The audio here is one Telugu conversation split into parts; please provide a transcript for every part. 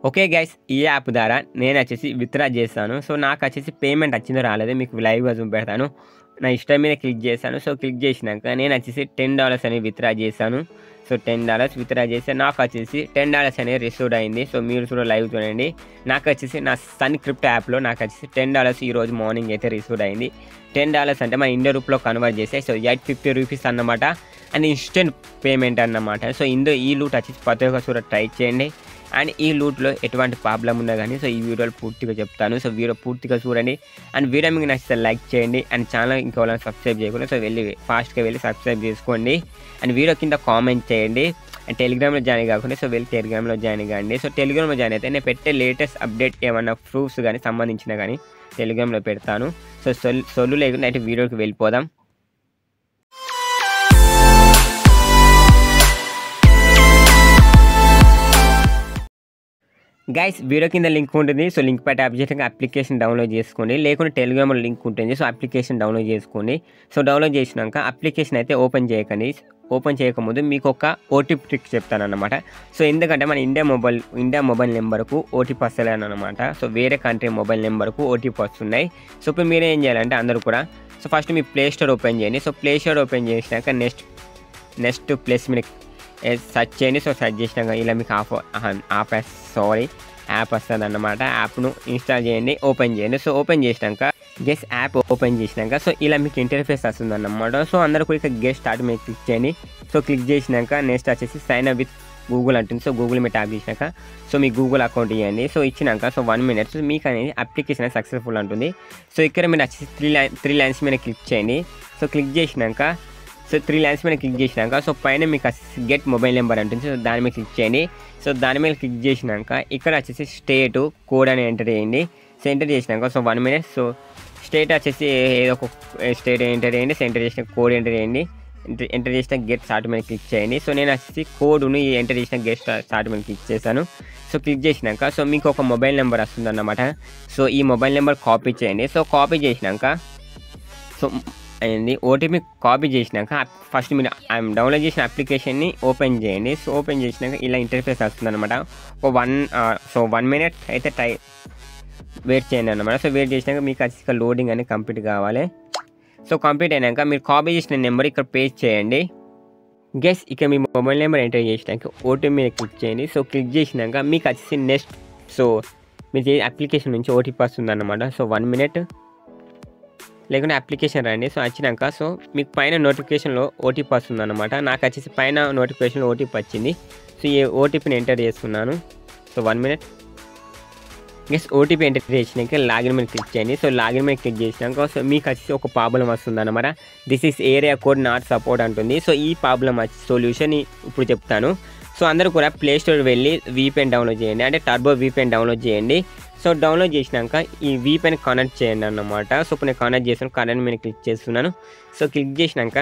ఓకే గైస్, ఈ యాప్ ద్వారా నేను వచ్చేసి విత్డ్రా చేశాను. సో నాకు వచ్చేసి పేమెంట్ వచ్చిందో రాలేదో మీకు లైవ్గా చూపెడతాను. నా ఇష్టం మీద క్లిక్ చేశాను. సో క్లిక్ చేసినాక నేను వచ్చేసి $10 అని విత్డ్రా చేశాను. సో $10 విత్డ్రా చేస్తే నాకు వచ్చేసి $10 అనేది రిసీవ్డ్ అయింది. సో మీరు కూడా లైవ్ చూడండి. నాకు వచ్చేసి నా సన్ క్రిప్టో యాప్లో నాకు వచ్చేసి $10 ఈరోజు మార్నింగ్ అయితే రిసీవ్డ్ అయింది. $10 అంటే మన ఇండియా రూపీలో కన్వర్ట్ చేస్తే సో 850 రూపీస్ అన్నమాట. అండ్ ఇన్స్టెంట్ పేమెంట్ అన్నమాట. సో ఈ లూట్ వచ్చేసి ప్రతి ఒక్క కూడా ట్రై చేయండి. అండ్ ఈ లూట్లో ఎటువంటి ప్రాబ్లం ఉన్నా కానీ సో ఈ వీడియోలో పూర్తిగా చెప్తాను. సో వీడియో పూర్తిగా చూడండి. అండ్ వీడియో మీకు నచ్చితే లైక్ చేయండి. అండ్ ఛానల్ ఇంకెవరైనా సబ్స్క్రైబ్ చేయకుండా సో ఫాస్ట్గా వెళ్ళి సబ్స్క్రైబ్ చేసుకోండి. అండ్ వీడియో కింద కామెంట్ చేయండి. అండ్ టెలిగ్రామ్లో జాయిన్ కాకుండా సో వెళ్ళి టెలిగ్రామ్లో జాయిన్ కాండి. సో టెలిగ్రామ్లో జాయిన్ అయితే నేను పెట్టే లేటెస్ట్ అప్డేట్ ఏమన్నా ప్రూఫ్స్ కానీ సంబంధించిన కానీ టెలిగ్రామ్లో పెడతాను. సో సొల్లు లేకుండా అయితే వీడియోకి వెళ్ళిపోదాం. గైస్, వీడియో కింద లింక్ ఉంటుంది. సో లింక్ పై ట్యాప్ చేసి అప్లికేషన్ డౌన్లోడ్ చేసుకోండి. లేకుంటే టెలిగ్రామ్లో లింక్ ఉంటుంది. సో అప్లికేషన్ డౌన్లోడ్ చేసుకోండి. సో డౌన్లోడ్ చేసినాక అప్లికేషన్ అయితే ఓపెన్ చేయకండి. ఓపెన్ చేయకముందు మీకు ఒక ఓటీపీ ట్రిక్ చెప్తానన్నమాట. సో ఎందుకంటే మన ఇండియా మొబైల్ నెంబర్కు ఓటీపీ వస్తలేనమాట. సో వేరే కంట్రీ మొబైల్ నెంబర్కు ఓటీపీ వస్తున్నాయి. సో ఇప్పుడు మీరు ఏం చేయాలంటే అందరూ కూడా సో ఫస్ట్ మీ ప్లే స్టోర్ ఓపెన్ చేయండి. సో ప్లే స్టోర్ ఓపెన్ చేసినాక నెక్స్ట్ ప్లేస్ మీరు సెర్చ్ చేయండి. సో సెర్చ్ చేసినాక ఇలా మీకు యాప్ వస్తుంది అన్నమాట. యాప్ను ఇన్స్టాల్ చేయండి, ఓపెన్ చేయండి. సో ఓపెన్ చేసినాక యాప్ ఓపెన్ చేసినాక సో ఇలా మీకు ఇంటర్ఫేస్ వస్తుంది అన్నమాట. సో అందరూ కూడా ఇక్కడ గెట్ స్టార్ట్ మీద క్లిక్ చేయండి. సో క్లిక్ చేసినాక నెక్స్ట్ వచ్చేసి సైన్ అప్ విత్ గూగుల్ అంటుంది. సో గూగుల్ మీద ట్యాప్ చేసినాక సో మీ గూగుల్ అకౌంట్ ఇవ్వండి. సో ఇచ్చినాక సో 1 minute మీకు అనేది అప్లికేషన్ సక్సెస్ఫుల్ అంటుంది. సో ఇక్కడ మీరు వచ్చేసి త్రీ లైన్స్ మీద క్లిక్ చేయండి. సో క్లిక్ చేసినాక సో 3 lines మీద క్లిక్ చేసినాక సో పైన మీకు గెట్ మొబైల్ నెంబర్ అంటుంది. సో దాని మీద క్లిక్ చేయండి. సో దాని మీద క్లిక్ చేసినాక ఇక్కడ వచ్చేసి స్టేట్ కోడ్ అని ఎంటర్ చేయండి. సో ఎంటర్ చేసినాక సో 1 minute సో స్టేట్ వచ్చేసి ఏదో ఒక స్టేట్ ఎంటర్ చేయండి. సో ఎంటర్ చేసిన కోడ్ ఎంటర్ చేయండి. ఎంటర్ చేసిన గెట్ స్టార్ట్ మీద క్లిక్ చేయండి. సో నేను వచ్చేసి కోడ్ను ఎంటర్ చేసిన గెట్ స్టార్ట్ మీద క్లిక్ చేశాను. సో క్లిక్ చేసినాక సో మీకు ఒక మొబైల్ నెంబర్ వస్తుంది అన్నమాట. సో ఈ మొబైల్ నెంబర్ కాపీ చేయండి. సో కాపీ చేసినాక సో అండి ఓటీపీ కాపీ చేసినాక ఫస్ట్ మీరు డౌన్లోడ్ చేసిన అప్లికేషన్ని ఓపెన్ చేయండి. సో ఓపెన్ చేసినాక ఇలా ఇంటర్ఫేస్ వస్తుంది అనమాట. ఒక 1 minute అయితే వెయిట్ చేయండి అన్నమాట. సో వెయిట్ చేసినాక మీకు వచ్చి లోడింగ్ అనేది కంప్లీట్ కావాలి. సో కంప్లీట్ అయినాక మీరు కాపీ చేసిన నెంబర్ ఇక్కడ పేస్ట్ చేయండి. గెస్ ఇక మీ మొబైల్ నెంబర్ ఎంటర్ చేసినాక ఓటీపీ మీద క్లిక్ చేయండి. సో క్లిక్ చేసినాక మీకు వచ్చేసి నెక్స్ట్ సో మీరు అప్లికేషన్ నుంచి ఓటీపీ వస్తుంది అన్నమాట. సో 1 minute లేకుంటే అప్లికేషన్ రండి. సో వచ్చినాక సో మీకు పైన నోటిఫికేషన్లో ఓటీపీ వస్తుంది అనమాట. నాకు వచ్చేసి పైన నోటిఫికేషన్లో ఓటీపీ వచ్చింది. సో ఈ ఓటీపీని ఎంటర్ చేస్తున్నాను. సో 1 minute ఓటీపీ ఎంటర్ చేసినాక లాగిన్ మీద క్లిక్ చేయండి. సో లాగిన్ మీద క్లిక్ చేసినాక సో మీకు వచ్చేసి ఒక ప్రాబ్లం వస్తుంది అనమాట. This is area code not support అంటుంది. సో ఈ ప్రాబ్లం సొల్యూషన్ ఇప్పుడు చెప్తాను. సో అందరూ కూడా ప్లే స్టోర్ వెళ్ళి VPN డౌన్లోడ్ చేయండి. అంటే టర్బో VPN డౌన్లోడ్ చేయండి. సో డౌన్లోడ్ చేసినాక ఈ VPN కనెక్ట్ చేయండి అన్నమాట. సో ఇప్పుడు నేను కనెక్ట్ చేస్తాను. కనెక్ట్ మీద క్లిక్ చేస్తున్నాను. సో క్లిక్ చేసినాక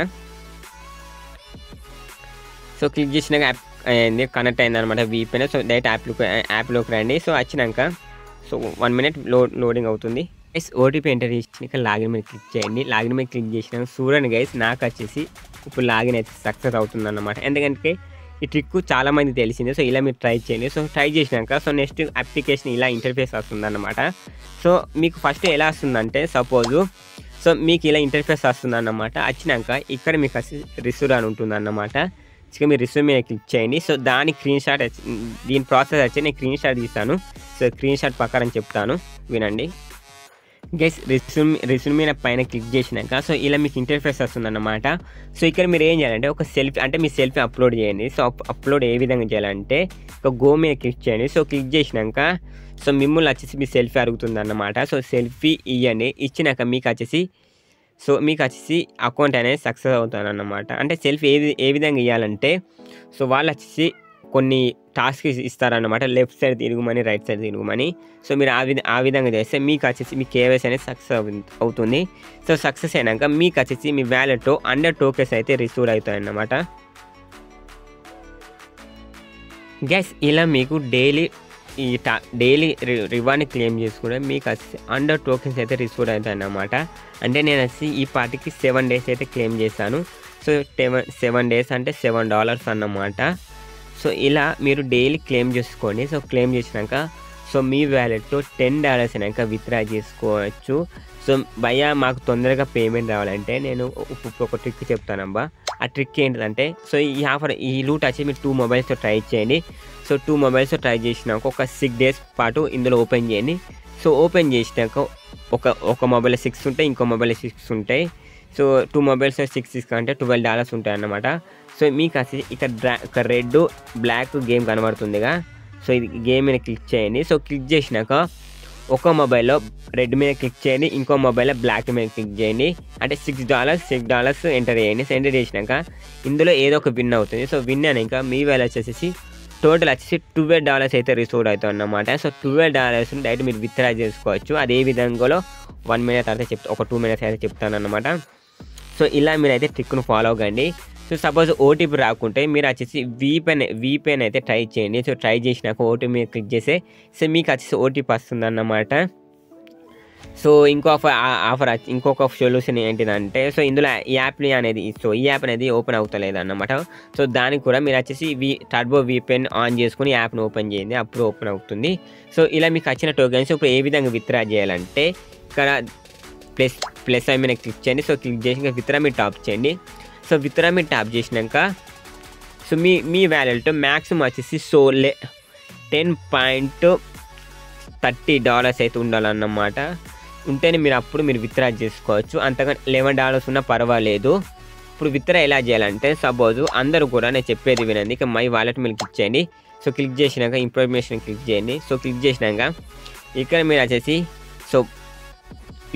కనెక్ట్ అయింది అనమాట VPN. సో డైరెక్ట్ యాప్లోకి రండి. సో వచ్చినాక సో 1 minute లోడింగ్ అవుతుంది. ఓటీపీ ఎంటర్ చేసినాక లాగిన్ మీద క్లిక్ చేయండి. లాగిన్ మీద క్లిక్ చేసినాక చూడండి గైస్, నాకు వచ్చేసి ఇప్పుడు లాగిన్ అయితే సక్సెస్ అవుతుంది అన్నమాట. ఎందుకంటే ఈ ట్రిక్ చాలామంది తెలిసిందే. సో ఇలా మీరు ట్రై చేయండి. సో ట్రై చేసినాక సో నెక్స్ట్ అప్లికేషన్ ఇలా ఇంటర్ఫేస్ వస్తుందన్నమాట. సో మీకు ఫస్ట్ ఎలా వస్తుందంటే సపోజు సో మీకు ఇలా ఇంటర్ఫేస్ వస్తుందన్నమాట. వచ్చినాక ఇక్కడ మీకు రిసీవ్ అని ఉంటుందన్నమాట. ఇక మీరు రిసీవ్ మీద క్లిక్ చేయండి. సో దాని దీని ప్రాసెస్ వచ్చి నేను స్క్రీన్ షాట్ తీస్తాను. సో స్క్రీన్ షాట్ ప్రకారం చెప్తాను, వినండి. గైస్ రిజ్యూమ్ మీద పైన క్లిక్ చేసినాక సో ఇలా మీకు ఇంటర్ఫేస్ వస్తుందన్నమాట. సో ఇక్కడ మీరు ఏం చేయాలంటే ఒక సెల్ఫీ అంటే మీ సెల్ఫీ అప్లోడ్ చేయండి. సో అప్లోడ్ ఏ విధంగా చేయాలంటే ఒక గో మీద క్లిక్ చేయండి. సో క్లిక్ చేసినాక సో మిమ్మల్ని వచ్చేసి మీ సెల్ఫీ అడుగుతుంది అన్నమాట. సో సెల్ఫీ ఇవ్వండి. ఇచ్చినాక మీకు వచ్చేసి అకౌంట్ అనేది సక్సెస్ అవుతుంది అన్నమాట. అంటే సెల్ఫీ ఏ విధంగా ఇవ్వాలంటే సో వాళ్ళు వచ్చేసి కొన్ని టాస్క్ ఇస్తారన్నమాట. లెఫ్ట్ సైడ్ తిరుగుమని, రైట్ సైడ్ తిరుగుమని. సో మీరు ఆ విధంగా చేస్తే మీకు వచ్చేసి మీ KYC అనేది సక్సెస్ అవుతుంది. సో సక్సెస్ అయినాక మీకు వచ్చేసి మీ వ్యాలెట్లో 100 tokens అయితే రిసీవ్ అవుతాయి అన్నమాట. గైస్ ఇలా మీకు డైలీ రివార్డ్ని క్లెయిమ్ చేసుకుంటే మీకు వచ్చి 100 tokens అయితే రిసీవ్ అవుతాయి అన్నమాట. అంటే నేను వచ్చి ఈ పార్టీకి 7 days అయితే క్లెయిమ్ చేశాను. సో 7 days అంటే $7 అన్నమాట. సో ఇలా మీరు డైలీ క్లెయిమ్ చేసుకోండి. సో క్లెయిమ్ చేసినాక సో మీ వ్యాలెట్‌లో $10 అయినాక విత్‌డ్రా చేసుకోవచ్చు. సో భయ్యా మాకు తొందరగా పేమెంట్ రావాలంటే నేను ఇప్పుడు ఒక ట్రిక్ చెప్తానబ్బా. ఆ ట్రిక్ ఏంటిదంటే సో ఈ లూట్ వచ్చి మీరు 2 మొబైల్స్‌తో ట్రై చేయండి. సో 2 మొబైల్స్‌తో ట్రై చేసినాక ఒక 6 డేస్ పాటు ఇందులో ఓపెన్ చేయండి. సో ఓపెన్ చేసినాక ఒక మొబైల్‌లో 6 ఉంటాయి. ఇంకో మొబైల్‌లో 6 ఉంటాయి. సో 2 మొబైల్స్‌లో 6 అంటే $12 ఉంటాయన్నమాట. సో మీకు అసలు ఇక్కడ రెడ్, బ్లాక్ గేమ్ కనబడుతుందిగా. సో ఇది గేమ్ మీద క్లిక్ చేయండి. సో క్లిక్ చేసినాక ఒక మొబైల్‌లో రెడ్ మీద క్లిక్ చేయండి. ఇంకో మొబైల్‌లో బ్లాక్ మీద క్లిక్ చేయండి. అంటే $6 ఎంటర్ చేయండి. సో ఎంటర్ చేసినాక ఇందులో ఏదో ఒక విన్ అవుతుంది. సో విన్ అయినాక మీ వాలెట్ వచ్చేసి టోటల్ వచ్చేసి $12 అయితే రిసీవ్ అవుతుంది అన్నమాట. సో $12 డైరెక్ట్ మీరు విత్‌డ్రా చేసుకోవచ్చు. అదే విధంగా 1 మినిట్ తర్వాత ఒక 2 మినిట్స్ అయితే చెప్తానన్నమాట. సో ఇలా మీరైతే ట్రిక్ను ఫాలో అవ్వండి. సో సపోజ్ ఓటీపీ రాకుంటే మీరు వచ్చేసి వీపీఎన్ అయితే ట్రై చేయండి. సో ట్రై చేసినాక ఓటీపీ మీద క్లిక్ చేస్తే సో మీకు వచ్చేసి ఓటీపీ వస్తుందన్నమాట. సో ఇంకొక సొల్యూషన్ ఏంటిదంటే సో ఇందులో ఈ యాప్ అనేది ఓపెన్ అవుతలేదు అన్నమాట. సో దానికి కూడా మీరు వచ్చేసి టర్బో వీపీఎన్ ఆన్ చేసుకుని యాప్ని ఓపెన్ చేయండి. అప్పుడు ఓపెన్ అవుతుంది. సో ఇలా మీకు వచ్చిన టోకెన్స్ ఇప్పుడు ఏ విధంగా విత్‌డ్రా చేయాలంటే ఇక్కడ ప్లస్ మీద క్లిక్ చేయండి. సో క్లిక్ చేసి విత్‌డ్రా మీద టాప్ చేయండి. సో విత్‌డ్రా మీద టాప్ చేసినాక సో మీ వ్యాలెట్ మ్యాక్సిమం వచ్చేసి $10.30 అయితే ఉండాలన్నమాట. ఉంటేనే మీరు విత్‌డ్రా చేసుకోవచ్చు. అంతగా $11 ఉన్నా పర్వాలేదు. ఇప్పుడు విత్‌డ్రా ఎలా చేయాలంటే సపోజ్ అందరూ కూడా నేను చెప్పేది వినండి. ఇక మై వాలెట్ మీద క్లిక్ చేయండి. సో క్లిక్ చేసినాక ఇన్ఫర్మేషన్ క్లిక్ చేయండి. సో క్లిక్ చేసినాక ఇక్కడ మీరు వచ్చేసి సో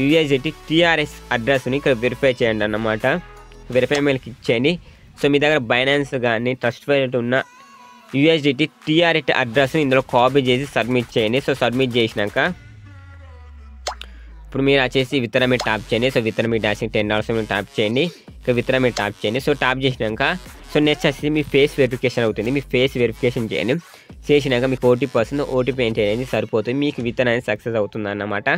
USDT TRS అడ్రస్ని ఇక్కడ వెరిఫై చేయండి అన్నమాట. వెరిఫై మీద క్లిక్ చేయండి. సో మీ దగ్గర బైనాన్స్ కానీ ట్రస్ట్ వాలెట్ ఉన్న USDT TRS అడ్రస్ని ఇందులో కాపీ చేసి సబ్మిట్ చేయండి. సో సబ్మిట్ చేసినాక ఇప్పుడు మీరు వచ్చేసి విత్‌డ్రా మీద ట్యాప్ చేయండి. సో విత్‌డ్రా మీద $10 మీద ట్యాప్ చేయండి. ఇక విత్‌డ్రా మీద ట్యాప్ చేయండి. సో ట్యాప్ చేసినాక సో నెక్స్ట్ వచ్చేసి మీ ఫేస్ వెరిఫికేషన్ అవుతుంది. మీ ఫేస్ వెరిఫికేషన్ చేయండి. చేసినాక మీకు ఓటీపీ వస్తుంది. ఓటీపీ ఎంటర్ అనేది సరిపోతుంది. మీకు విత్‌డ్రా అనేది సక్సెస్ అవుతుంది అన్నమాట.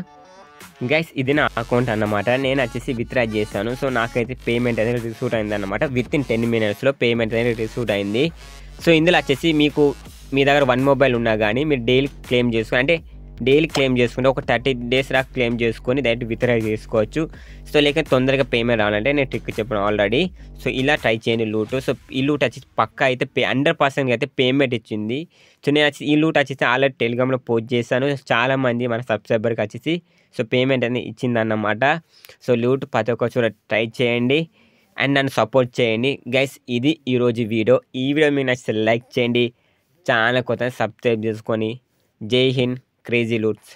గైస్ ఇది నా అకౌంట్ అన్నమాట. నేను వచ్చేసి విత్‌డ్రా చేశాను. సో నాకైతే పేమెంట్ అనేది రిసీవ్ అయింది అన్నమాట. వితిన్ 10 మినిట్స్లో పేమెంట్ అనేది రిసీవ్ అయింది. సో ఇందులో వచ్చేసి మీ దగ్గర 1 మొబైల్ ఉన్నా కానీ మీరు డైలీ క్లెయిమ్ చేసుకుంటే ఒక 30 డేస్ దాకా క్లెయిమ్ చేసుకొని డైరెక్ట్ విత్‌డ్రా చేసుకోవచ్చు. సో లేక తొందరగా పేమెంట్ రావాలంటే నేను ట్రిక్ చెప్పాను ఆల్రెడీ. సో ఇలా ట్రై చేయండి లూట్. సో ఈ లూట్ వచ్చేసి పక్కా అయితే 100% అయితే పేమెంట్ ఇచ్చింది. సో నేను వచ్చి ఈ లూట్ వచ్చేసి ఆల్రెడీ టెలిగ్రామ్లో పోస్ట్ చేశాను. చాలామంది మన సబ్స్క్రైబర్కి వచ్చేసి సో పేమెంట్ అనేది ఇచ్చిందన్నమాట. సో లూట్ ప్రతి ఒక్క చోట ట్రై చేయండి అండ్ నన్ను సపోర్ట్ చేయండి. గైస్ ఇది ఈరోజు వీడియో. ఈ వీడియో మీకు నచ్చితే లైక్ చేయండి. ఛానల్ కొత్త సబ్స్క్రైబ్ చేసుకొని జై హింద్ క్రేజీ లూట్స్.